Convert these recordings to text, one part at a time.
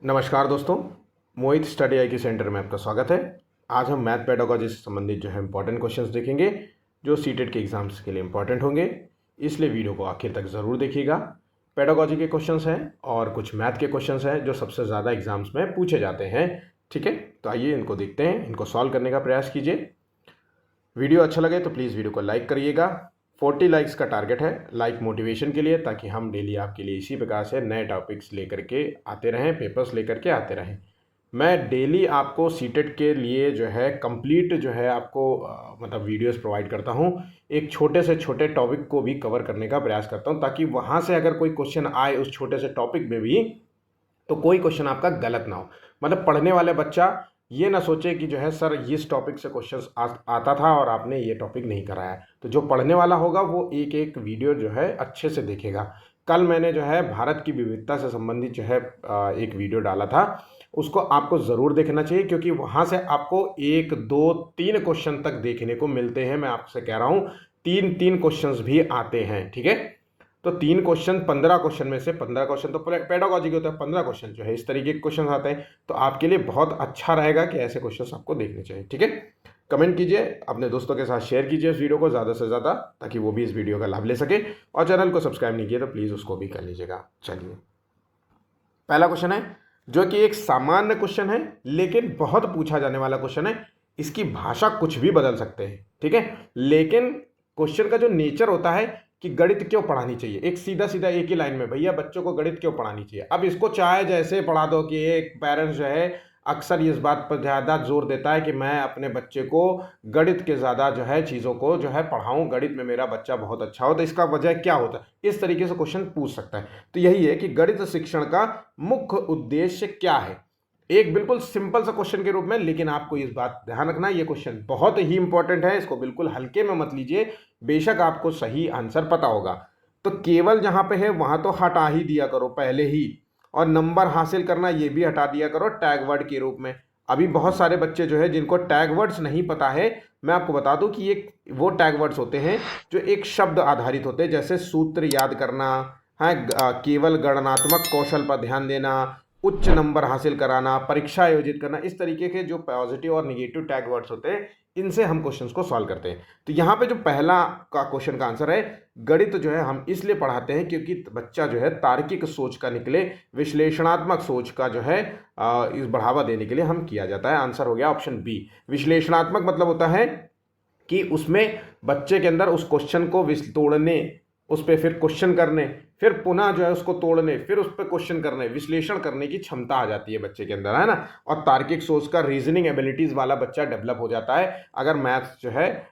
नमस्कार दोस्तों, मोहित स्टडी आई की सेंटर में आपका स्वागत है। आज हम मैथ पेडागोजी से संबंधित जो है इंपॉर्टेंट क्वेश्चंस देखेंगे जो सीटेट के एग्जाम्स के लिए इंपॉर्टेंट होंगे, इसलिए वीडियो को आखिर तक ज़रूर देखिएगा। पेडागोजी के क्वेश्चंस हैं और कुछ मैथ के क्वेश्चंस हैं जो सबसे ज़्यादा एग्जाम्स में पूछे जाते हैं। ठीक है, तो आइए इनको देखते हैं, इनको सॉल्व करने का प्रयास कीजिए। वीडियो अच्छा लगे तो प्लीज़ वीडियो को लाइक करिएगा। 40 लाइक्स का टारगेट है, लाइक मोटिवेशन के लिए, ताकि हम डेली आपके लिए इसी प्रकार से नए टॉपिक्स लेकर के आते रहें, पेपर्स लेकर के आते रहें। मैं डेली आपको सीटेट के लिए जो है कंप्लीट जो है आपको मतलब वीडियोस प्रोवाइड करता हूं। एक छोटे से छोटे टॉपिक को भी कवर करने का प्रयास करता हूं, ताकि वहां से अगर कोई क्वेश्चन आए उस छोटे से टॉपिक में भी, तो कोई क्वेश्चन आपका गलत ना हो। मतलब पढ़ने वाले बच्चा ये ना सोचे कि जो है सर इस टॉपिक से क्वेश्चन आता था और आपने ये टॉपिक नहीं कराया। तो जो पढ़ने वाला होगा वो एक एक वीडियो जो है अच्छे से देखेगा। कल मैंने जो है भारत की विविधता से संबंधित जो है एक वीडियो डाला था, उसको आपको ज़रूर देखना चाहिए, क्योंकि वहाँ से आपको 1 2 3 क्वेश्चन तक देखने को मिलते हैं। मैं आपसे कह रहा हूँ 3 क्वेश्चंस भी आते हैं। ठीक है, तो 3 क्वेश्चन 15 क्वेश्चन में से 15 क्वेश्चन तो पेडागोजी के होते हैं, 15 क्वेश्चन जो है इस तरीके के क्वेश्चन आते हैं। तो आपके लिए बहुत अच्छा रहेगा कि ऐसे क्वेश्चन आपको देखने चाहिए। ठीक है, कमेंट कीजिए, अपने दोस्तों के साथ शेयर कीजिए इस वीडियो को ज़्यादा से ज़्यादा, ताकि वो भी इस वीडियो का लाभ ले सके। और चैनल को सब्सक्राइब नहीं किया तो प्लीज़ उसको भी कर लीजिएगा। चलिए, पहला क्वेश्चन है जो कि एक सामान्य क्वेश्चन है लेकिन बहुत पूछा जाने वाला क्वेश्चन है। इसकी भाषा कुछ भी बदल सकते हैं, ठीक है, लेकिन क्वेश्चन का जो नेचर होता है कि गणित क्यों पढ़ानी चाहिए, एक सीधा सीधा एक ही लाइन में, भैया बच्चों को गणित क्यों पढ़ानी चाहिए। अब इसको चाहे जैसे पढ़ा दो कि एक पेरेंट्स जो है अक्सर इस बात पर ज़्यादा जोर देता है कि मैं अपने बच्चे को गणित के ज़्यादा जो है चीज़ों को जो है पढ़ाऊँ, गणित में मेरा बच्चा बहुत अच्छा हो। तो इसका वजह क्या होता है, इस तरीके से क्वेश्चन पूछ सकता है। तो यही है कि गणित शिक्षण का मुख्य उद्देश्य क्या है, एक बिल्कुल सिंपल सा क्वेश्चन के रूप में। लेकिन आपको इस बात ध्यान रखना, ये क्वेश्चन बहुत ही इंपॉर्टेंट है, इसको बिल्कुल हल्के में मत लीजिए। बेशक आपको सही आंसर पता होगा, तो केवल जहां पे है वहां तो हटा ही दिया करो पहले ही, और नंबर हासिल करना ये भी हटा दिया करो टैग वर्ड के रूप में। अभी बहुत सारे बच्चे जो है जिनको टैग वर्ड्स नहीं पता है, मैं आपको बता दूं कि ये वो टैग वर्ड्स होते हैं जो एक शब्द आधारित होते हैं, जैसे सूत्र याद करना है, केवल गणनात्मक कौशल पर ध्यान देना, उच्च नंबर हासिल कराना, परीक्षा आयोजित करना। इस तरीके के जो पॉजिटिव और निगेटिव टैग वर्ड्स होते हैं, इनसे हम क्वेश्चंस को सॉल्व करते हैं। तो यहाँ पे जो पहला का क्वेश्चन का आंसर है, गणित जो है हम इसलिए पढ़ाते हैं क्योंकि बच्चा जो है तार्किक सोच का निकले, विश्लेषणात्मक सोच का जो है इस बढ़ावा देने के लिए हम किया जाता है। आंसर हो गया ऑप्शन बी। विश्लेषणात्मक मतलब होता है कि उसमें बच्चे के अंदर उस क्वेश्चन को तोड़ने, उस पर फिर क्वेश्चन करने, फिर पुनः जो है उसको तोड़ने, फिर उस पर क्वेश्चन करने, विश्लेषण करने की क्षमता आ जाती है बच्चे के अंदर, है ना। और तार्किक सोच का, रीजनिंग एबिलिटीज वाला बच्चा डेवलप हो जाता है अगर मैथ्स जो है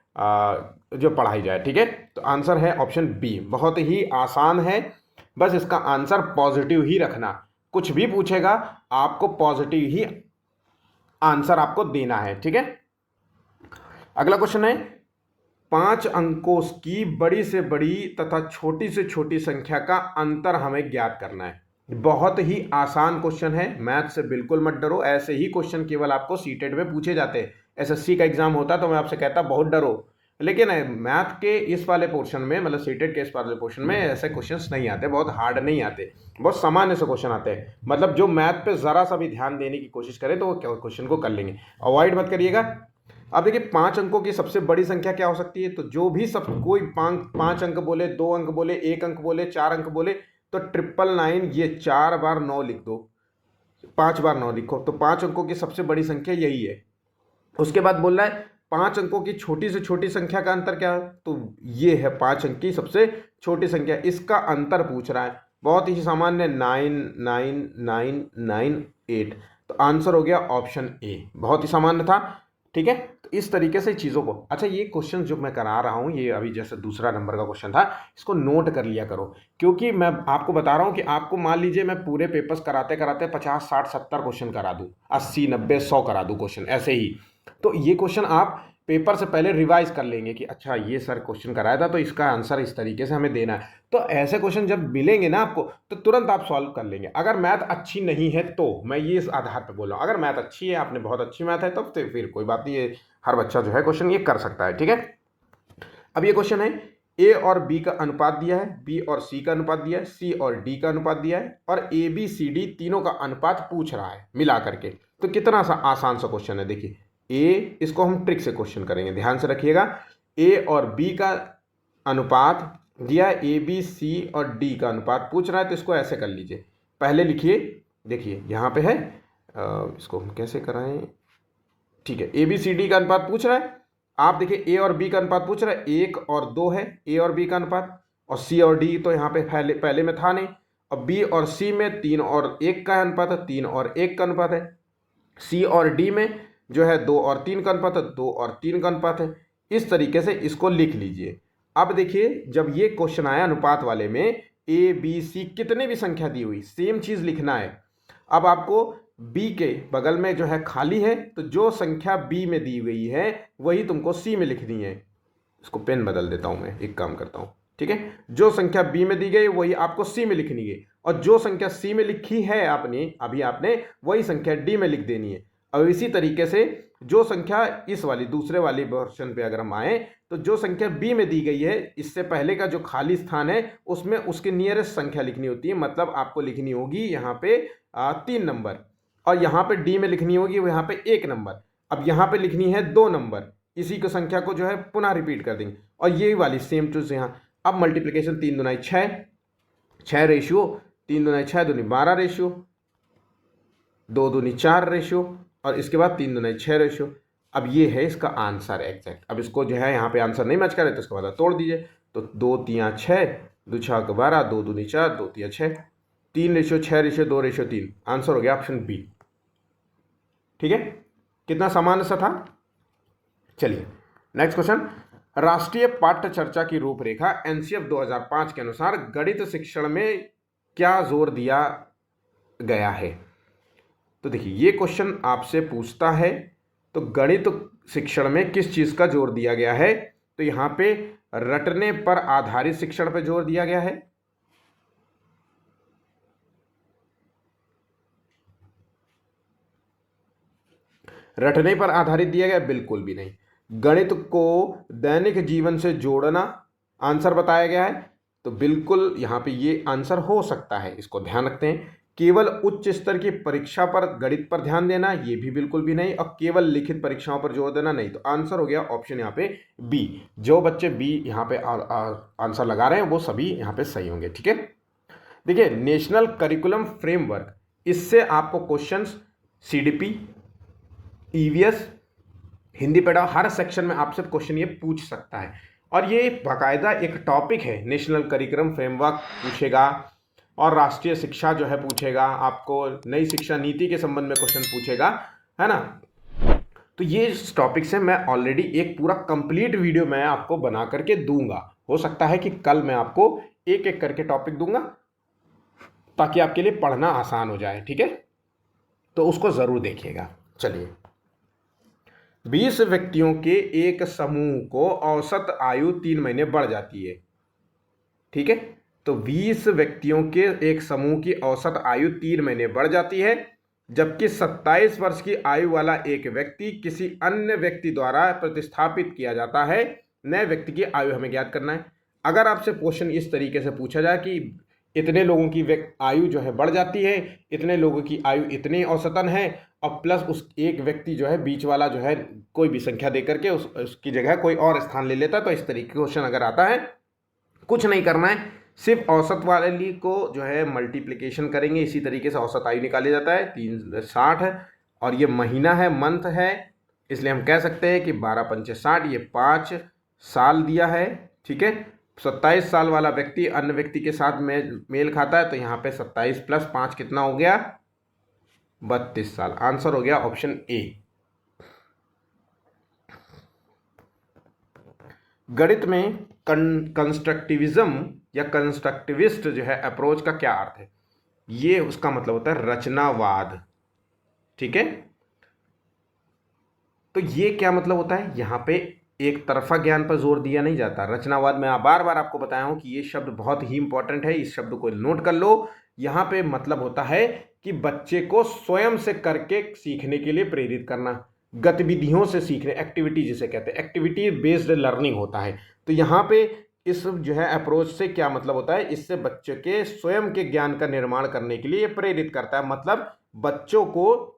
जो पढ़ाई जाए। ठीक है, तो आंसर है ऑप्शन बी। बहुत ही आसान है, बस इसका आंसर पॉजिटिव ही रखना। कुछ भी पूछेगा आपको पॉजिटिव ही आंसर आपको देना है। ठीक है, अगला क्वेश्चन है 5 अंकों की बड़ी से बड़ी तथा छोटी से छोटी संख्या का अंतर हमें ज्ञात करना है। बहुत ही आसान क्वेश्चन है, मैथ से बिल्कुल मत डरो। ऐसे ही क्वेश्चन केवल आपको सीटेट में पूछे जाते हैं। एसएससी का एग्जाम होता तो मैं आपसे कहता बहुत डरो, लेकिन मैथ के इस वाले पोर्शन में, मतलब सीटेट के इस वाले पोर्शन में ऐसे क्वेश्चंस नहीं आते, बहुत हार्ड नहीं आते, बहुत सामान्य से क्वेश्चन आते हैं। मतलब जो मैथ पे ज़रा सा भी ध्यान देने की कोशिश करे तो वो क्वेश्चन को कर लेंगे, अवॉइड मत करिएगा। अब देखिए 5 अंकों की सबसे बड़ी संख्या क्या हो सकती है, तो जो भी सब कोई 5 अंक बोले, 2 अंक बोले, 1 अंक बोले, 4 अंक बोले, तो 999, ये 4 बार 9 लिख दो, 5 बार 9 लिखो, तो 5 अंकों की सबसे बड़ी संख्या यही है। उसके बाद बोल रहा है 5 अंकों की छोटी से छोटी संख्या का अंतर क्या है, तो ये है 5 अंक की सबसे छोटी संख्या, इसका अंतर पूछ रहा है। बहुत ही सामान्य, 99998। तो आंसर हो गया ऑप्शन ए, बहुत ही सामान्य था। ठीक है, तो इस तरीके से चीज़ों को, अच्छा ये क्वेश्चन जो मैं करा रहा हूँ, ये अभी जैसे दूसरा नंबर का क्वेश्चन था, इसको नोट कर लिया करो, क्योंकि मैं आपको बता रहा हूँ कि आपको मान लीजिए मैं पूरे पेपर्स कराते कराते 50 60 70 क्वेश्चन करा दूँ, 80 90 100 करा दूँ क्वेश्चन ऐसे ही, तो ये क्वेश्चन आप पेपर से पहले रिवाइज कर लेंगे कि अच्छा ये सर क्वेश्चन कराया था तो इसका आंसर इस तरीके से हमें देना है। तो ऐसे क्वेश्चन जब मिलेंगे ना आपको, तो तुरंत आप सॉल्व कर लेंगे। अगर मैथ अच्छी नहीं है तो मैं ये इस आधार पर बोल रहा हूँ, अगर मैथ अच्छी है, आपने बहुत अच्छी मैथ है, तब तो फिर कोई बात नहीं है, हर बच्चा जो है क्वेश्चन ये कर सकता है। ठीक है, अब ये क्वेश्चन है ए और बी का अनुपात दिया है, बी और सी का अनुपात दिया है, सी और डी का अनुपात दिया है, और ए बी सी डी तीनों का अनुपात पूछ रहा है मिला करके। तो कितना सा आसान सा क्वेश्चन है। देखिए ए, इसको हम ट्रिक से क्वेश्चन करेंगे, ध्यान से रखिएगा। ए और बी का अनुपात दिया है, ए बी सी और डी का अनुपात पूछ रहा है, तो इसको ऐसे कर लीजिए। पहले लिखिए, देखिए यहाँ पे है, इसको हम कैसे कराएं, ठीक है, ए बी सी डी का अनुपात पूछ रहा है। आप देखिए ए और बी का अनुपात पूछ रहा है, 1 और 2 है ए और बी का अनुपात, और सी और डी तो यहाँ पे पहले में था नहीं। और बी और सी में 3 और 1 का अनुपात है, 3 और 1 का अनुपात है। सी और डी में जो है 2 और 3 का अनुपात है, 2 और 3 का अनुपात है। इस तरीके से इसको लिख लीजिए। अब देखिए जब ये क्वेश्चन आया अनुपात वाले में, ए बी सी कितने भी संख्या दी हुई, सेम चीज़ लिखना है। अब आपको बी के बगल में जो है खाली है, तो जो संख्या बी में दी गई है वही तुमको सी में लिखनी है। इसको पेन बदल देता हूं, मैं एक काम करता हूं, ठीक है। जो संख्या बी में दी गई वही आपको सी में लिखनी है, और जो संख्या सी में लिखी है आपने वही संख्या डी में लिख देनी है। और इसी तरीके से जो संख्या इस वाली दूसरे वाली वर्षन पे अगर हम आए, तो जो संख्या बी में दी गई है, इससे पहले का जो खाली स्थान है उसमें उसके नियरेस्ट संख्या लिखनी होती है। मतलब आपको लिखनी होगी यहाँ पे 3 नंबर, और यहाँ पे डी में लिखनी होगी वो यहाँ पे 1 नंबर। अब यहाँ पे लिखनी है 2 नंबर, इसी को संख्या को जो है पुनः रिपीट कर देंगे, और ये वाली सेम टू यहाँ। अब मल्टीप्लिकेशन 3 दूनी 6, 6 रेशियो, 3 दूनी 6 दूनी 12 रेशियो, 2 दूनी 4 रेशियो, और इसके बाद 3 दूनी 6 रेशियो। अब ये है इसका आंसर एग्जैक्ट। अब इसको जो है यहाँ पे आंसर नहीं मैच करे तो इसका मतलब तोड़ दीजिए। तो 2 3 6, 2 6 12, 2 दूनी 4, 2 3 6, 3 रेशियो 6 रेशियो 2 रेशियो 3। आंसर हो गया ऑप्शन बी। ठीक है, कितना सामान्य सा था। चलिए नेक्स्ट क्वेश्चन। राष्ट्रीय पाठ्य चर्चा की रूपरेखा एनसीएफ 2005 के अनुसार गणित शिक्षण में क्या जोर दिया गया है। तो देखिए ये क्वेश्चन आपसे पूछता है तो गणित शिक्षण में किस चीज का जोर दिया गया है। तो यहां पे रटने पर आधारित शिक्षण पर जोर दिया गया है। रटने पर आधारित दिया गया बिल्कुल भी नहीं। गणित को दैनिक जीवन से जोड़ना आंसर बताया गया है, तो बिल्कुल यहाँ पे ये आंसर हो सकता है, इसको ध्यान रखते हैं। केवल उच्च स्तर की परीक्षा पर गणित पर ध्यान देना, ये भी बिल्कुल भी नहीं, और केवल लिखित परीक्षाओं पर जोर देना नहीं। तो आंसर हो गया ऑप्शन यहाँ पे बी। जो बच्चे बी यहाँ पे आंसर लगा रहे हैं वो सभी यहाँ पे सही होंगे। ठीक है, देखिए नेशनल करिकुलम फ्रेमवर्क, इससे आपको क्वेश्चंस सीडीपी, ईवीएस, हिंदी पेडा, हर सेक्शन में आपसे क्वेश्चन ये पूछ सकता है। और ये बाकायदा एक टॉपिक है, नेशनल करिकुलम फ्रेमवर्क पूछेगा, और राष्ट्रीय शिक्षा जो है पूछेगा, आपको नई शिक्षा नीति के संबंध में क्वेश्चन पूछेगा, है ना। तो ये टॉपिक से मैं ऑलरेडी एक पूरा कंप्लीट वीडियो मैं आपको बना करके दूंगा। हो सकता है कि कल मैं आपको एक एक करके टॉपिक दूंगा ताकि आपके लिए पढ़ना आसान हो जाए। ठीक है, तो उसको जरूर देखिएगा। चलिए, 20 व्यक्तियों के एक समूह को औसत आयु 3 महीने बढ़ जाती है। ठीक है, तो 20 व्यक्तियों के एक समूह की औसत आयु 3 महीने बढ़ जाती है, जबकि 27 वर्ष की आयु वाला एक व्यक्ति किसी अन्य व्यक्ति द्वारा प्रतिस्थापित किया जाता है। नए व्यक्ति की आयु हमें ज्ञात करना है। अगर आपसे क्वेश्चन इस तरीके से पूछा जाए कि इतने लोगों की आयु जो है बढ़ जाती है, इतने लोगों की आयु इतनी औसतन है, और प्लस उस एक व्यक्ति जो है बीच वाला जो है कोई भी संख्या दे करके उसकी जगह कोई और स्थान ले लेता है, तो इस तरीके का क्वेश्चन अगर आता है, कुछ नहीं करना है, सिर्फ औसत वाले को जो है मल्टीप्लिकेशन करेंगे। इसी तरीके से औसत आयु निकाले जाता है। 360 है, और ये महीना है, मंथ है, इसलिए हम कह सकते हैं कि 12 पंचे 60, ये 5 साल दिया है। ठीक है, 27 साल वाला व्यक्ति अन्य व्यक्ति के साथ मेल खाता है, तो यहाँ पे 27 + 5 कितना हो गया, 32 साल। आंसर हो गया ऑप्शन ए। गणित में कंस्ट्रक्टिविज्म या कंस्ट्रक्टिविस्ट जो है अप्रोच का क्या अर्थ है। ये उसका मतलब होता है रचनावाद। ठीक है, तो ये क्या मतलब होता है, यहाँ पे एक तरफा ज्ञान पर जोर दिया नहीं जाता। रचनावाद मैं बार बार आपको बताया हूं कि ये शब्द बहुत ही इंपॉर्टेंट है, इस शब्द को नोट कर लो। यहाँ पे मतलब होता है कि बच्चे को स्वयं से करके सीखने के लिए प्रेरित करना, गतिविधियों से सीखने, एक्टिविटी जिसे कहते हैं, एक्टिविटी बेस्ड लर्निंग होता है। तो यहाँ पे इस जो है अप्रोच से क्या मतलब होता है, इससे बच्चे के स्वयं के ज्ञान का निर्माण करने के लिए ये प्रेरित करता है, मतलब बच्चों को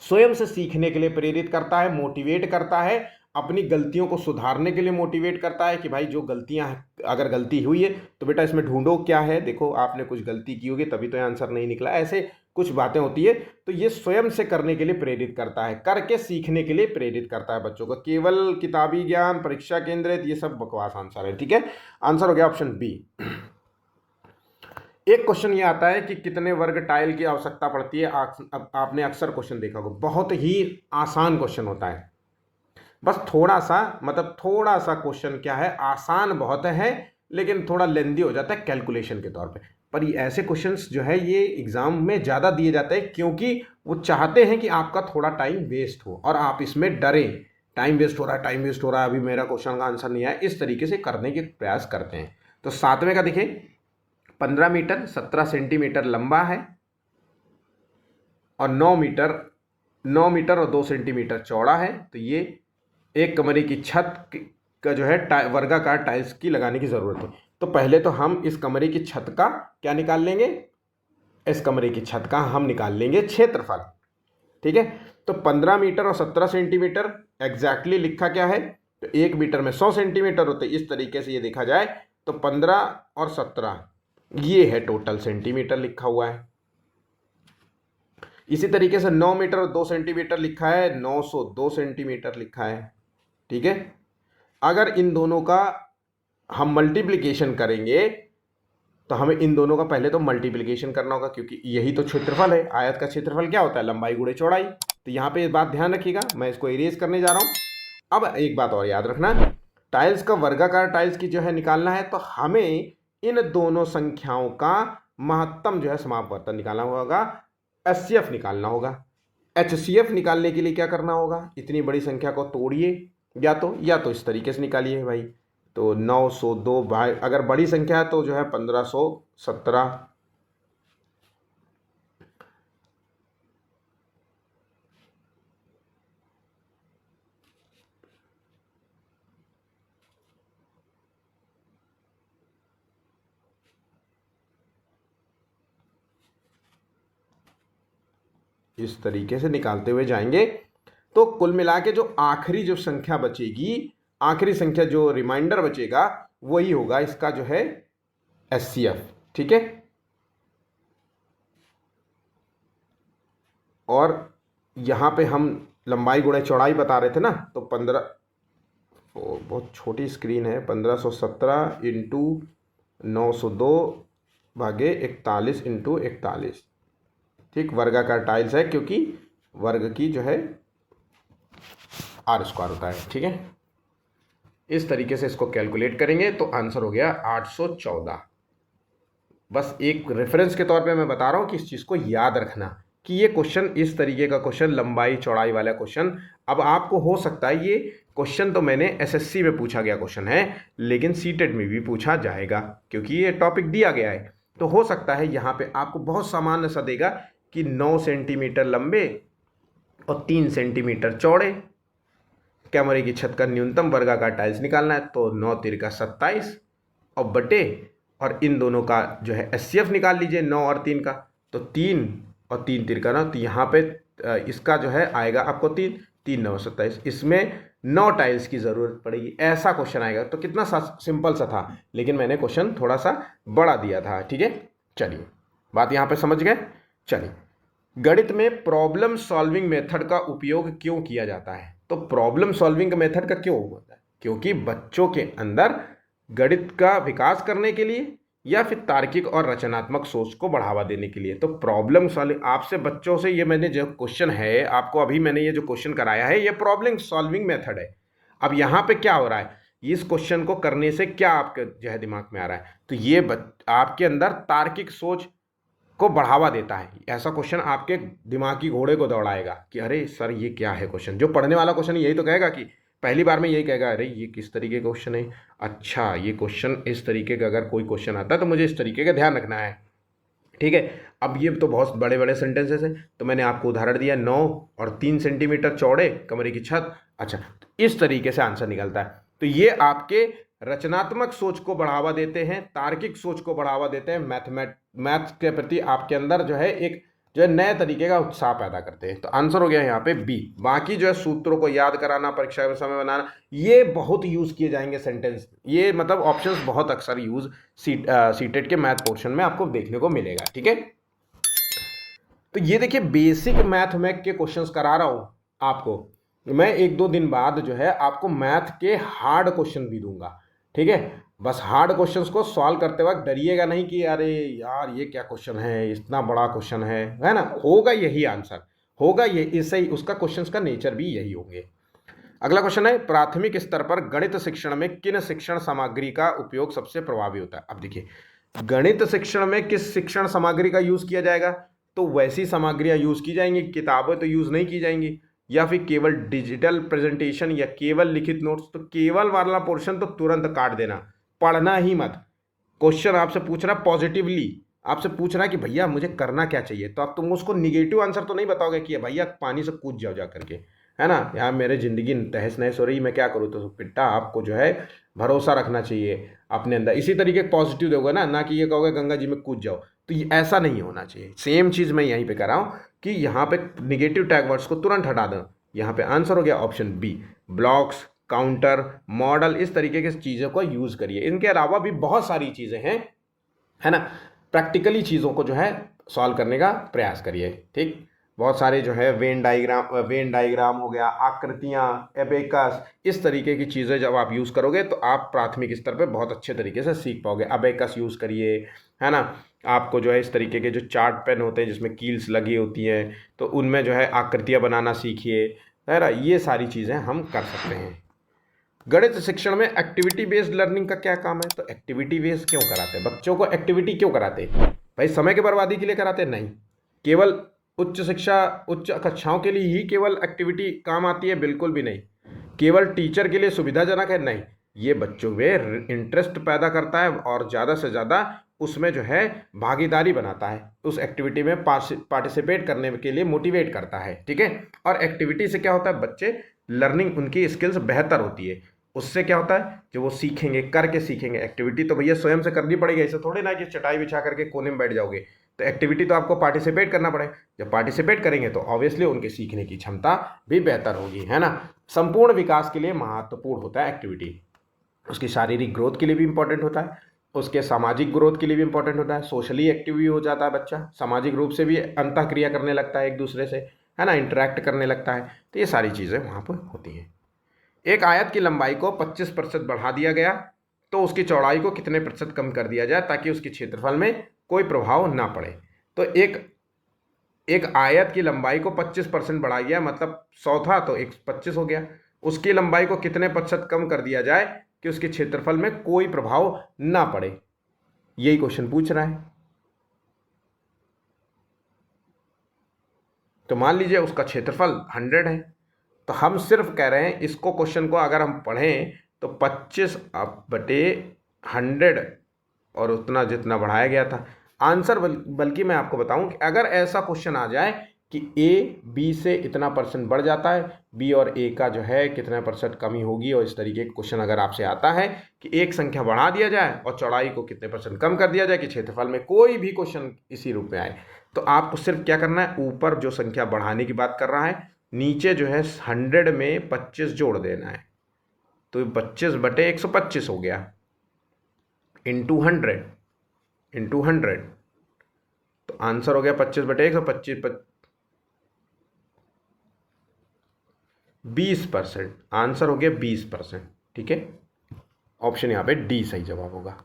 स्वयं से सीखने के लिए प्रेरित करता है, मोटिवेट करता है, अपनी गलतियों को सुधारने के लिए मोटिवेट करता है कि भाई जो गलतियां, अगर गलती हुई है तो बेटा इसमें ढूंढो क्या है, देखो आपने कुछ गलती की होगी तभी तो ये आंसर नहीं निकला, ऐसे कुछ बातें होती है। तो ये स्वयं से करने के लिए प्रेरित करता है, करके सीखने के लिए प्रेरित करता है बच्चों को। केवल किताबी ज्ञान, परीक्षा केंद्रित, ये सब बकवास आंसर है। ठीक है, आंसर हो गया ऑप्शन बी। एक क्वेश्चन ये आता है कि कितने वर्ग टाइल की आवश्यकता पड़ती है। आपने अक्सर क्वेश्चन देखा होगा, बहुत ही आसान क्वेश्चन होता है, बस थोड़ा सा, मतलब थोड़ा सा क्वेश्चन क्या है, आसान बहुत है लेकिन थोड़ा लेंदी हो जाता है कैलकुलेशन के तौर पे। पर ये ऐसे क्वेश्चंस जो है ये एग्जाम में ज़्यादा दिए जाते हैं क्योंकि वो चाहते हैं कि आपका थोड़ा टाइम वेस्ट हो और आप इसमें डरें, टाइम वेस्ट हो रहा है, टाइम वेस्ट हो रहा है, अभी मेरा क्वेश्चन का आंसर नहीं आया, इस तरीके से करने के प्रयास करते हैं। तो 7वें का देखिए, 15 मीटर 17 सेंटीमीटर लंबा है और 9 मीटर और 2 सेंटीमीटर चौड़ा है। तो ये एक कमरे की छत का जो है वर्गाकार टाइल्स की लगाने की ज़रूरत है। तो पहले तो हम इस कमरे की छत का क्या निकाल लेंगे, इस कमरे की छत का हम निकाल लेंगे क्षेत्रफल। ठीक है, तो 15 मीटर और 17 सेंटीमीटर एग्जैक्टली लिखा क्या है, तो 1 मीटर में 100 सेंटीमीटर होते, इस तरीके से ये देखा जाए तो 15 और 17 ये है टोटल सेंटीमीटर लिखा हुआ है। इसी तरीके से 9 मीटर और 2 सेंटीमीटर लिखा है, 902 सेंटीमीटर लिखा है। ठीक है, अगर इन दोनों का हम मल्टीप्लिकेशन करेंगे तो हमें इन दोनों का पहले तो मल्टीप्लिकेशन करना होगा क्योंकि यही तो क्षेत्रफल है। आयत का क्षेत्रफल क्या होता है, लंबाई गुणे चौड़ाई। तो यहाँ पे इस बात ध्यान रखिएगा, मैं इसको इरेज करने जा रहा हूँ। अब एक बात और याद रखना, टाइल्स का वर्गाकार टाइल्स की जो है निकालना है तो हमें इन दोनों संख्याओं का महत्तम जो है समापवर्तन निकालना होगा, HCF निकालना होगा। HCF निकालने के लिए क्या करना होगा, इतनी बड़ी संख्या को तोड़िए, या तो इस तरीके से निकालिए भाई। तो 902 भाई, अगर बड़ी संख्या है तो जो है 1517, इस तरीके से निकालते हुए जाएंगे तो कुल मिला के जो आखिरी जो संख्या बचेगी, आखिरी संख्या जो रिमाइंडर बचेगा वही होगा इसका जो है HCF। ठीक है, और यहाँ पे हम लंबाई गुणे चौड़ाई बता रहे थे ना, तो 15, बहुत छोटी स्क्रीन है, 1517 इंटू 902 भागे 41 इंटू 41। ठीक, वर्गाकार टाइल्स है क्योंकि वर्ग की जो है R² होता है। ठीक है, इस तरीके से इसको कैलकुलेट करेंगे तो आंसर हो गया 814। बस एक रेफरेंस के तौर पे मैं बता रहा हूँ कि इस चीज़ को याद रखना कि ये क्वेश्चन, इस तरीके का क्वेश्चन, लंबाई चौड़ाई वाला क्वेश्चन, अब आपको हो सकता है ये क्वेश्चन तो मैंने SSC में पूछा गया क्वेश्चन है लेकिन सीटेट में भी पूछा जाएगा क्योंकि ये टॉपिक दिया गया है। तो हो सकता है यहाँ पे आपको बहुत सामान्य सा देगा कि 9 सेंटीमीटर लंबे और 3 सेंटीमीटर चौड़े कमरे की छत का न्यूनतम वर्गाकार टाइल्स निकालना है। तो 9 तिरका 27 और बटे, और इन दोनों का जो है HCF निकाल लीजिए 9 और 3 का, तो 3 और 3 तिरका 9, तो यहाँ पे इसका जो है आएगा आपको 3 3 9 27, इसमें 9 टाइल्स की ज़रूरत पड़ेगी, ऐसा क्वेश्चन आएगा। तो कितना सिंपल सा था, लेकिन मैंने क्वेश्चन थोड़ा सा बड़ा दिया था। ठीक है, चलिए बात यहाँ पे समझ गए। चलिए, गणित में प्रॉब्लम सॉल्विंग मेथड का उपयोग क्यों किया जाता है। तो प्रॉब्लम सॉल्विंग मेथड का क्यों होता है, क्योंकि बच्चों के अंदर गणित का विकास करने के लिए या फिर तार्किक और रचनात्मक सोच को बढ़ावा देने के लिए। तो प्रॉब्लम सॉल्विंग, आपसे बच्चों से ये मैंने जो क्वेश्चन है आपको अभी मैंने ये जो क्वेश्चन कराया है ये प्रॉब्लम सॉल्विंग मेथड है। अब यहाँ पे क्या हो रहा है, इस क्वेश्चन को करने से क्या आपके जो है दिमाग में आ रहा है, तो ये आपके अंदर तार्किक सोच को बढ़ावा देता है। ऐसा क्वेश्चन आपके दिमागी घोड़े को दौड़ाएगा कि अरे सर ये क्या है क्वेश्चन। जो पढ़ने वाला क्वेश्चन यही तो कहेगा कि पहली बार में यही कहेगा अरे ये किस तरीके का क्वेश्चन है, अच्छा ये क्वेश्चन इस तरीके का अगर कोई क्वेश्चन आता है तो मुझे इस तरीके का ध्यान रखना है। ठीक है, अब ये तो बहुत बड़े बड़े सेंटेंसेस हैं, तो मैंने आपको उदाहरण दिया 9 और 3 सेंटीमीटर चौड़े कमरे की छत। अच्छा, इस तरीके से आंसर निकलता है। तो ये आपके रचनात्मक सोच को बढ़ावा देते हैं, तार्किक सोच को बढ़ावा देते हैं, मैथ्स के प्रति आपके अंदर जो है एक जो है नए तरीके का उत्साह पैदा करते हैं। तो आंसर हो गया यहाँ पे बी। बाकी जो है सूत्रों को याद कराना, परीक्षा में समय बनाना, ये बहुत यूज किए जाएंगे सेंटेंस, ये मतलब ऑप्शंस बहुत अक्सर यूज सीटेट के मैथ पोर्शन में आपको देखने को मिलेगा। ठीक है, तो ये देखिए बेसिक मैथ में के क्वेश्चंस करा रहा हूं आपको। मैं 1-2 दिन बाद जो है आपको मैथ के हार्ड क्वेश्चन भी दूंगा। ठीक है, बस हार्ड क्वेश्चंस को सॉल्व करते वक्त डरिएगा नहीं कि अरे यार ये क्या क्वेश्चन है, इतना बड़ा क्वेश्चन है ना। होगा यही आंसर, होगा ये, इससे ही उसका क्वेश्चंस का नेचर भी यही होंगे। अगला क्वेश्चन है, प्राथमिक स्तर पर गणित शिक्षण में किन शिक्षण सामग्री का उपयोग सबसे प्रभावी होता है। अब देखिए गणित शिक्षण में किस शिक्षण सामग्री का यूज किया जाएगा, तो वैसी सामग्रियां यूज की जाएंगी, किताबें तो यूज नहीं की जाएंगी, या फिर केवल डिजिटल प्रेजेंटेशन या केवल लिखित नोट्स। तो केवल वाला पोर्शन तो तुरंत काट देना, पढ़ना ही मत। क्वेश्चन आपसे पूछ रहा पॉजिटिवली, आपसे पूछ रहा कि भैया मुझे करना क्या चाहिए, तो आप तुम उसको निगेटिव आंसर तो नहीं बताओगे कि भैया पानी से कूद जाओ जा करके, है ना, यार मेरे ज़िंदगी तहस नहस हो रही, मैं क्या करूँ। तो बेटा आपको जो है भरोसा रखना चाहिए अपने अंदर, इसी तरीके पॉजिटिव दोगे ना कि ये कहोगे गंगा जी में कूद जाओ। तो ये ऐसा नहीं होना चाहिए। सेम चीज़ मैं यहीं पे कर रहा हूँ कि यहाँ पे निगेटिव टैग वर्ड्स को तुरंत हटा दें। यहाँ पे आंसर हो गया option B, blocks, counter, model, इस तरीके की चीज़ों को यूज़ करिए। इनके अलावा भी बहुत सारी चीज़ें हैं, है ना, प्रैक्टिकली चीज़ों को जो है सॉल्व करने का प्रयास करिए। ठीक, बहुत सारे जो है वेन डायग्राम हो गया, आकृतियाँ, एबेकस, इस तरीके की चीज़ें जब आप यूज़ करोगे तो आप प्राथमिक स्तर पे बहुत अच्छे तरीके से सीख पाओगे। अबेकस यूज़ करिए, है ना, आपको जो है इस तरीके के जो चार्ट पेन होते हैं जिसमें कील्स लगी होती हैं, तो उनमें जो है आकृतियाँ बनाना सीखिए, है ना, ये सारी चीज़ें हम कर सकते हैं। गणित शिक्षण में एक्टिविटी बेस्ड लर्निंग का क्या काम है, तो एक्टिविटी बेस्ड क्यों कराते हैं, बच्चों को एक्टिविटी क्यों कराते हैं भाई, समय की बर्बादी के लिए कराते हैं नहीं, केवल उच्च शिक्षा उच्च कक्षाओं के लिए ही केवल एक्टिविटी काम आती है, बिल्कुल भी नहीं। केवल टीचर के लिए सुविधाजनक है नहीं, ये बच्चों में इंटरेस्ट पैदा करता है और ज़्यादा से ज़्यादा उसमें जो है भागीदारी बनाता है, उस एक्टिविटी में पार्टिसिपेट करने के लिए मोटिवेट करता है। ठीक है, और एक्टिविटी से क्या होता है, बच्चे लर्निंग, उनकी स्किल्स बेहतर होती है। उससे क्या होता है, जो वो सीखेंगे, करके सीखेंगे। एक्टिविटी तो भैया स्वयं से करनी पड़ेगी, ऐसे थोड़े ना कि चटाई बिछा करके कोने में बैठ जाओगे। तो एक्टिविटी तो आपको पार्टिसिपेट करना पड़ेगा। जब पार्टिसिपेट करेंगे तो ऑब्वियसली उनके सीखने की क्षमता भी बेहतर होगी, है ना। संपूर्ण विकास के लिए महत्वपूर्ण होता है एक्टिविटी, उसकी शारीरिक ग्रोथ के लिए भी इंपॉर्टेंट होता है, उसके सामाजिक ग्रोथ के लिए भी इंपॉर्टेंट होता है। सोशली एक्टिव भी हो जाता है बच्चा, सामाजिक रूप से भी अंतःक्रिया करने लगता है एक दूसरे से, है ना, इंटरेक्ट करने लगता है। तो ये सारी चीज़ें वहाँ पर होती हैं। एक आयत की लंबाई को 25% बढ़ा दिया गया तो उसकी चौड़ाई को कितने प्रतिशत कम कर दिया जाए ताकि उसके क्षेत्रफल में कोई प्रभाव ना पड़े। तो एक आयत की लंबाई को 25% बढ़ाया गया, मतलब 100 था तो 25 हो गया, उसकी लंबाई को कितने प्रतिशत कम कर दिया जाए कि उसके क्षेत्रफल में कोई प्रभाव ना पड़े, यही क्वेश्चन पूछ रहा है। तो मान लीजिए उसका क्षेत्रफल 100 है, तो हम सिर्फ कह रहे हैं इसको, क्वेश्चन को अगर हम पढ़ें तो 25/100 और उतना जितना बढ़ाया गया था आंसर। बल्कि मैं आपको बताऊं कि अगर ऐसा क्वेश्चन आ जाए कि ए बी से इतना परसेंट बढ़ जाता है, बी और ए का जो है कितना परसेंट कमी होगी, और इस तरीके का क्वेश्चन अगर आपसे आता है कि एक संख्या बढ़ा दिया जाए और चौड़ाई को कितने परसेंट कम कर दिया जाए कि क्षेत्रफल में कोई भी क्वेश्चन इसी रूप में आए, तो आपको सिर्फ क्या करना है, ऊपर जो संख्या बढ़ाने की बात कर रहा है, नीचे जो है 100 में 25 जोड़ देना है। तो 25/125 हो गया, इंटू 100, तो आंसर हो गया 25/125, 20%। आंसर हो गया 20%। ठीक है, ऑप्शन यहाँ पे डी सही जवाब होगा।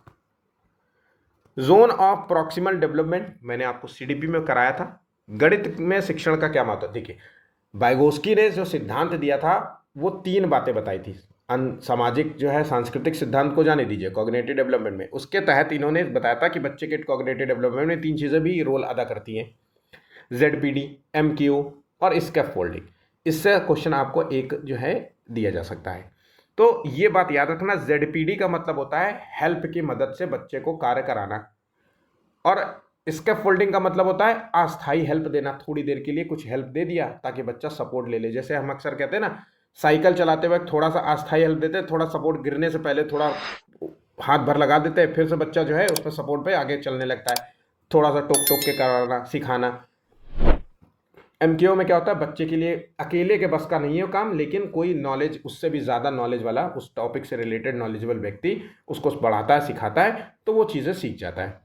जोन ऑफ प्रॉक्सिमल डेवलपमेंट मैंने आपको सीडीपी में कराया था। गणित में शिक्षण का क्या महत्व, देखिए वाइगोस्की ने जो सिद्धांत दिया था वो 3 बातें बताई थी। सामाजिक जो है सांस्कृतिक सिद्धांत को जाने दीजिए कॉग्निटिव डेवलपमेंट में, उसके तहत इन्होंने बताया था कि बच्चे के कॉग्निटिव डेवलपमेंट में 3 चीज़ें भी रोल अदा करती हैं, ZPD, MQ और स्कैफोल्डिंग। इससे क्वेश्चन आपको एक जो है दिया जा सकता है। तो ये बात याद रखना, ZPD का मतलब होता है हेल्प की मदद से बच्चे को कार्य कराना, और स्कैफोल्डिंग का मतलब होता है अस्थायी हेल्प देना, थोड़ी देर के लिए कुछ हेल्प दे दिया ताकि बच्चा सपोर्ट ले ले। जैसे हम अक्सर कहते हैं ना, साइकिल चलाते वक्त थोड़ा सा अस्थायी हेल्प देते हैं, थोड़ा सपोर्ट, गिरने से पहले थोड़ा हाथ भर लगा देते हैं, फिर से बच्चा जो है उस पर सपोर्ट पे आगे चलने लगता है। थोड़ा सा टोक टोक के कराना सिखाना। एमकेओ में क्या होता है, बच्चे के लिए अकेले के बस का नहीं है वो काम, लेकिन कोई नॉलेज उससे भी ज़्यादा नॉलेज वाला, उस टॉपिक से रिलेटेड नॉलेजेबल व्यक्ति उसको बढ़ाता है, सिखाता है, तो वो चीज़ें सीख जाता है।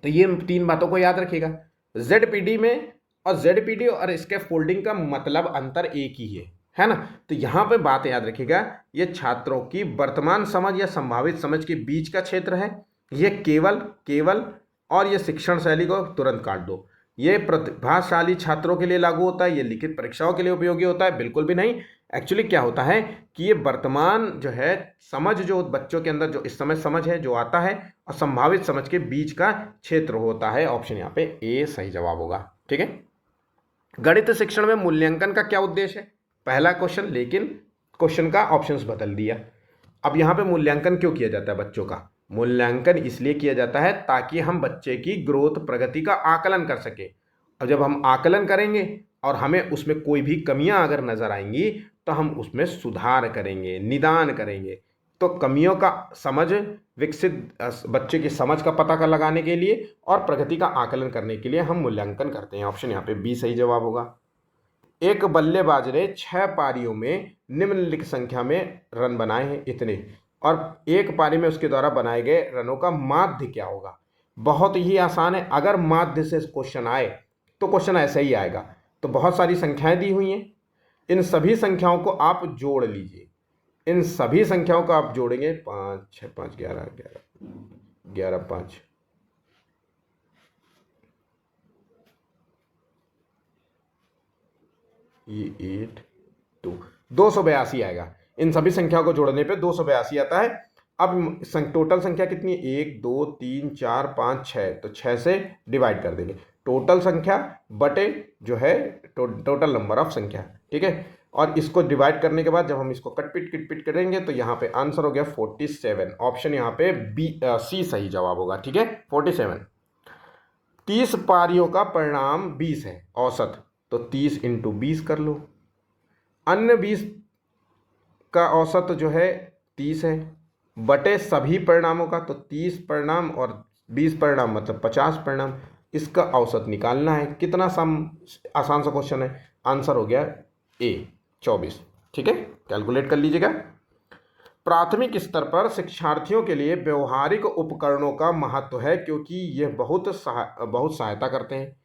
तो ये 3 बातों को याद रखिएगा। जेडपीडी में और जेडपीडी और स्कैफ फोल्डिंग का मतलब अंतर एक ही है ना। तो यहाँ पे बात याद रखिएगा, ये छात्रों की वर्तमान समझ या संभावित समझ के बीच का क्षेत्र है। ये केवल और ये शिक्षण शैली को तुरंत काट दो। ये प्रतिभाशाली छात्रों के लिए लागू होता है, ये लिखित परीक्षाओं के लिए उपयोगी होता है, बिल्कुल भी नहीं। एक्चुअली क्या होता है कि ये वर्तमान जो है समझ, जो बच्चों के अंदर जो इस समय समझ है जो आता है, और संभावित समझ के बीच का क्षेत्र होता है। ऑप्शन यहाँ पे ए सही जवाब होगा। ठीक है। गणित शिक्षण में मूल्यांकन का क्या उद्देश्य है, पहला क्वेश्चन, लेकिन क्वेश्चन का ऑप्शंस बदल दिया। अब यहाँ पे मूल्यांकन क्यों किया जाता है बच्चों का? मूल्यांकन इसलिए किया जाता है ताकि हम बच्चे की ग्रोथ, प्रगति का आकलन कर सके। और जब हम आकलन करेंगे और हमें उसमें कोई भी कमियां अगर नजर आएंगी तो हम उसमें सुधार करेंगे, निदान करेंगे। तो कमियों का समझ, विकसित बच्चे की समझ का पता कर लगाने के लिए और प्रगति का आकलन करने के लिए हम मूल्यांकन करते हैं। ऑप्शन यहाँ पे बी सही जवाब होगा। एक बल्लेबाज ने 6 पारियों में निम्नलिखित संख्या में रन बनाए हैं इतने, और एक पारी में उसके द्वारा बनाए गए रनों का माध्य क्या होगा? बहुत ही आसान है। अगर माध्य से क्वेश्चन आए तो क्वेश्चन ऐसे ही आएगा। तो बहुत सारी संख्याएं दी हुई हैं, इन सभी संख्याओं को आप जोड़ लीजिए। इन सभी संख्याओं को आप जोड़ेंगे, 5 6 5 11 11 11 5, ये 8 2 282 आएगा। इन सभी संख्याओं को जोड़ने पे 282 आता है। अब टोटल संख्या कितनी है? 1 2 3 4 5 6, तो 6 से डिवाइड कर देंगे। टोटल संख्या बटे जो है टोटल नंबर ऑफ संख्या। ठीक है। और इसको डिवाइड करने के बाद जब हम इसको कटपिट करेंगे तो यहाँ पे आंसर हो गया 47। ऑप्शन यहाँ पे बी सी सही जवाब होगा। ठीक है, 47। 30 पारियों का परिणाम 20 है औसत, तो 30 इंटू 20 कर लो। अन्य 20 का औसत जो है 30 है, बटे सभी परिणामों का, तो 30 परिणाम और 20 परिणाम मतलब 50 परिणाम। इसका औसत निकालना है। कितना आसान सा क्वेश्चन है। आंसर हो गया ए 24। ठीक है, कैलकुलेट कर लीजिएगा। प्राथमिक स्तर पर शिक्षार्थियों के लिए व्यवहारिक उपकरणों का महत्व है क्योंकि ये बहुत सहायता करते हैं।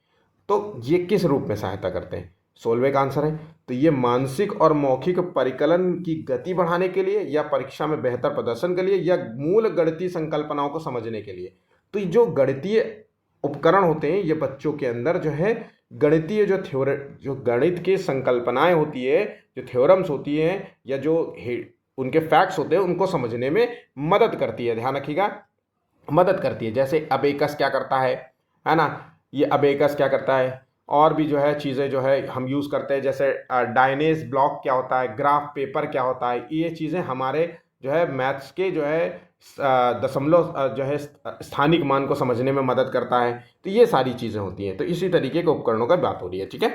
तो ये किस रूप में सहायता करते हैं? 16वें का आंसर है। तो ये मानसिक और मौखिक परिकलन की गति बढ़ाने के लिए, या परीक्षा में बेहतर प्रदर्शन के लिए, या मूल गणितीय संकल्पनाओं को समझने के लिए। तो जो गणितीय उपकरण होते हैं ये बच्चों के अंदर जो है गणितीय जो गणित की संकल्पनाएं होती है, जो थ्योरम्स होती हैं, या जो उनके फैक्ट्स होते हैं उनको समझने में मदद करती है। ध्यान रखिएगा, मदद करती है। जैसे अबेकस क्या करता है ना, ये अबेकस क्या करता है, और भी जो है चीज़ें जो है हम यूज़ करते हैं। जैसे डायनेस ब्लॉक क्या होता है, ग्राफ पेपर क्या होता है, ये चीज़ें हमारे जो है मैथ्स के जो है दशमलव जो है स्थानिक मान को समझने में मदद करता है। तो ये सारी चीज़ें होती हैं। तो इसी तरीके के उपकरणों का बात हो रही है। ठीक है।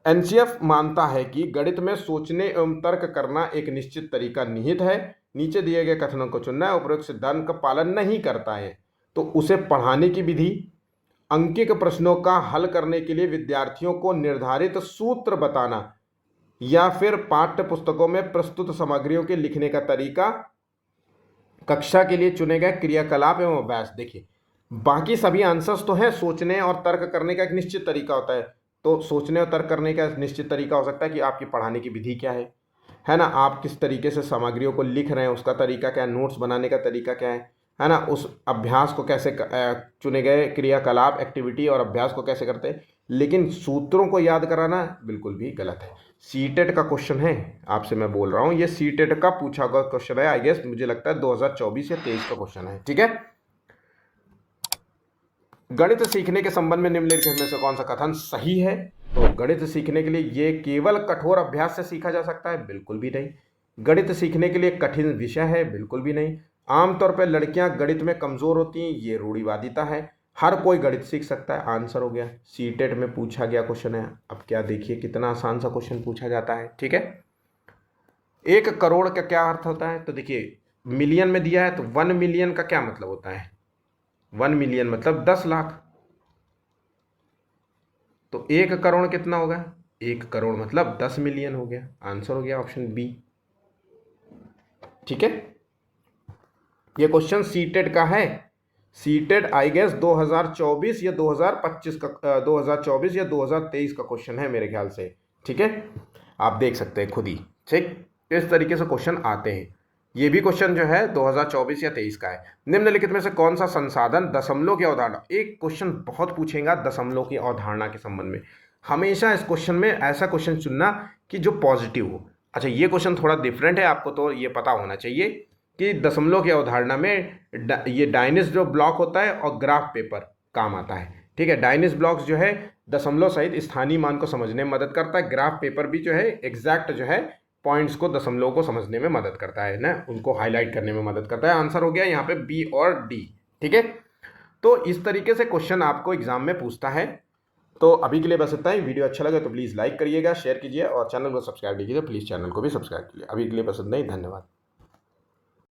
एनसीएफ मानता है कि गणित में सोचने एवं तर्क करना एक निश्चित तरीका निहित है। नीचे दिए गए कथनों को चुनना है। उपरोक्त सिद्धांत का पालन नहीं करता है तो उसे पढ़ाने की विधि, अंकित प्रश्नों का हल करने के लिए विद्यार्थियों को निर्धारित सूत्र बताना, या फिर पाठ्य पुस्तकों में प्रस्तुत सामग्रियों के लिखने का तरीका, कक्षा के लिए चुने गए क्रियाकलाप एवं अभ्यास। देखिए बाकी सभी आंसर्स तो हैं। सोचने और तर्क करने का एक निश्चित तरीका होता है, तो सोचने और तर्क करने का निश्चित तरीका हो सकता है कि आपकी पढ़ाने की विधि क्या है ना, आप किस तरीके से सामग्रियों को लिख रहे हैं, उसका तरीका क्या है, नोट्स बनाने का तरीका क्या है ना, उस अभ्यास को कैसे चुने गए क्रियाकलाप, एक्टिविटी और अभ्यास को कैसे करते हैं। लेकिन सूत्रों को याद कराना बिल्कुल भी गलत है। सीटेट का क्वेश्चन है, आपसे मैं बोल रहा हूँ, ये सीटेट का पूछा हुआ क्वेश्चन है। आई गेस मुझे लगता है 2024 या 23 का क्वेश्चन है। ठीक है। गणित सीखने के संबंध में निम्नलिखित में से कौन सा कथन सही है? तो गणित सीखने के लिए ये केवल कठोर अभ्यास से सीखा जा सकता है, बिल्कुल भी नहीं। गणित सीखने के लिए कठिन विषय है, बिल्कुल भी नहीं। आमतौर पर लड़कियां गणित में कमजोर होती हैं, ये रूढ़िवादिता है। हर कोई गणित सीख सकता है। आंसर हो गया। सीटेट में पूछा गया क्वेश्चन है। अब क्या देखिए कितना आसान सा क्वेश्चन पूछा जाता है। ठीक है। 1 करोड़ का क्या अर्थ होता है? तो देखिए मिलियन में दिया है तो 1 मिलियन का क्या मतलब होता है? 1 मिलियन मतलब 10 लाख। तो 1 करोड़ कितना होगा? 1 करोड़ मतलब 10 मिलियन हो गया। आंसर हो गया ऑप्शन बी। ठीक है, ये क्वेश्चन सीटेड का है। सीटेड आई गेस 2024 या 2025 का 2024 या 2023 का क्वेश्चन है मेरे ख्याल से। ठीक है, आप देख सकते हैं खुद ही। ठीक, इस तरीके से क्वेश्चन आते हैं। ये भी क्वेश्चन जो है 2024 या 23 का है। निम्नलिखित में से कौन सा संसाधन दशमलव की अवधारणा, एक क्वेश्चन बहुत पूछेगा दशमलव की अवधारणा के संबंध में। हमेशा इस क्वेश्चन में ऐसा क्वेश्चन चुनना कि जो पॉजिटिव हो। अच्छा, ये क्वेश्चन थोड़ा डिफरेंट है, आपको तो ये पता होना चाहिए कि दशमलव की अवधारणा में ये डायनिस जो ब्लॉक होता है और ग्राफ पेपर काम आता है। ठीक है, डायनिस ब्लॉक्स जो है दशमलव सहित स्थानीय मान को समझने में मदद करता है। ग्राफ पेपर भी जो है एग्जैक्ट जो है पॉइंट्स को, दशमलव को समझने में मदद करता है ना, उनको हाईलाइट करने में मदद करता है। आंसर हो गया यहाँ पे बी और डी। ठीक है, तो इस तरीके से क्वेश्चन आपको एग्जाम में पूछता है। तो अभी के लिए बस इतना ही। वीडियो अच्छा लगे तो प्लीज़ लाइक करिएगा, शेयर कीजिए और चैनल को सब्सक्राइब कीजिए। प्लीज़ चैनल को भी सब्सक्राइब कीजिए। अभी के लिए बस इतना ही, धन्यवाद।